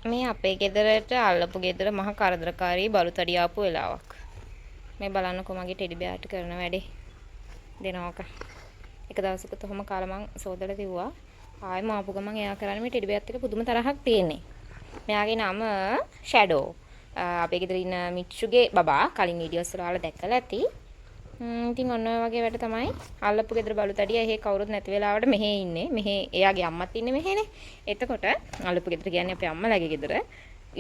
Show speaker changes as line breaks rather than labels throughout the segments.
මේ අපේ ගෙදරට අල්ලපු ගෙදර මහ කරදරකාරී බලුතඩි ආපු වෙලාවක්. මේ බලන්නකො මගේ ටෙඩි බෑර්ට කරන වැඩේ. දෙනවක. එක දවසක තොහම කාලා මං සෝදලා තිව්වා. ආයෙම ආපු ගමන් එයා කරන්නේ මේ ටෙඩි බෑර්ත් එක්ක පුදුම තරහක් තියෙන්නේ. මෙයාගේ නම ෂැඩෝ. අපේ ගෙදර ඉන්න මිච්චුගේ බබා කලින් වීඩියෝස් වල ඔයාලා දැක්කලා ඇති. ඉතින් ඔන්න ඔය වගේ වැඩ තමයි අල්ලපු ගෙදර බලුතඩිය එහෙ කවුරුත් නැති වෙලාවට මෙහෙ ඉන්නේ. මෙහෙ එයාගේ අම්මත් ඉන්නේ මෙහෙනේ. එතකොට අල්ලපු ගෙදර කියන්නේ අපේ අම්මලාගේ ගෙදර.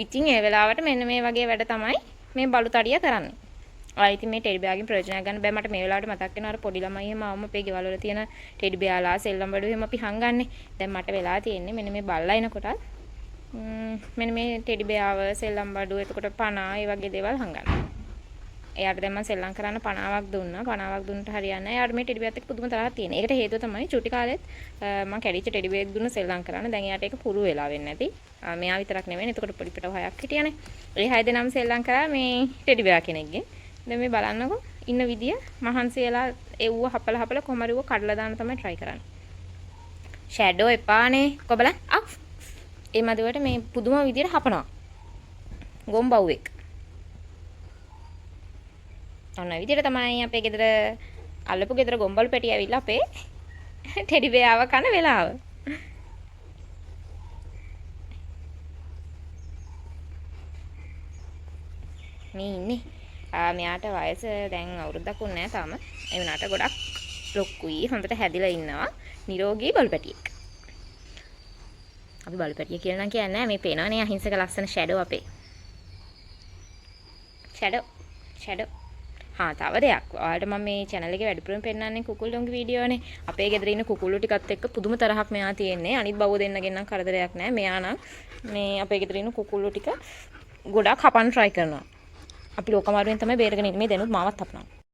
ඉතින් ඒ වෙලාවට මෙන්න මේ වගේ වැඩ තමයි මේ බලුතඩිය කරන්නේ. ඉතින් මේ ටෙඩි බෑගින් ප්‍රයෝජනයක් ගන්න බෑ. මට මේ වෙලාවට මතක් වෙනවා අර පොඩි ළමයි එහෙම ආවම අපේ ගෙවල් වල තියෙන ටෙඩි බෑලා සෙල්ලම් බඩු එහෙම අපි හංගන්නේ. දැන් මට වෙලා තියෙන්නේ මෙන්න මේ බල්ලා එනකොට මෙන්න මේ ටෙඩි බෑව සෙල්ලම් බඩු එතකොට පණා ඒ වගේ දේවල් හංගන්න. එයාට දැන් මම සෙල්ලම් කරන්න පණාවක් දුන්නා. පණාවක් දුන්නට හරියන්නේ නැහැ. එයාට මේ ටෙඩි බෑත් එක්ක පුදුම තරහක් තියෙන. ඒකට හේතුව තමයි චුටි කාලෙත් මම කැඩිච්ච ටෙඩි බෑග් දුන්න සෙල්ලම් කරන්න. දැන් එයාට ඒක පුරු වෙලා වෙන්නේ නැති. මෙයා විතරක් නෙවෙයි. එතකොට පොඩි පිටව හයක් හිටියානේ. ඒ හය දෙනාම සෙල්ලම් කරා මේ ටෙඩි බෑ කෙනෙක්ගේ. දැන් මේ බලන්නකො ඉන්න විදිය මහන්සි වෙලා එව්ව හපලා කොහම හරි කඩලා දාන්න තමයි try කරන්නේ. ෂැඩෝ එපානේ. කො බලන්න. ඒ මදුවට මේ පුදුම විදියට හපනවා. ගොම්බව්වෙක්. ඔන්න විදියට තමයි අපේ ගෙදර අල්ලපු ගෙදර ගොම්බලු පැටිය ඇවිල්ලා අපේ ටෙඩි බෑව කන වෙලාව. මේ ඉන්නේ. මෙයාට වයස දැන් අවුරුද්දක් උන්නේ නැහැ තාම. ඒ වුණාට ගොඩක් ලොකුයි. හොඳට හැදිලා ඉන්නවා. නිරෝගී බලු පැටියෙක්. අපි බලු පැටිය කියලා නම් කියන්නේ නැහැ. මේ පේනවනේ අහිංසක ලස්සන ෂැඩෝ අපේ. ෂැඩෝ. තව දෙයක්. ඔයාලට මම මේ channel එකේ වැඩිපුරම පෙන්නන්නේ කුකුල්ලුන්ගේ වීඩියෝනේ. අපේ ගෙදර ඉන්න කුකුල්ලු ටිකත් එක්ක පුදුම තරහක් මෙයා තියෙන්නේ. අනිත් බවෝ දෙන්නගෙන් නම් කරදරයක් නැහැ. මෙයා නම් මේ අපේ ගෙදර ඉන්න කුකුල්ලු ටික ගොඩක් හපන්න try කරනවා. අපි ලෝකමාරුවෙන් තමයි බේරගෙන ඉන්නේ. මේ දෙනුත් මාවත් හපනවා.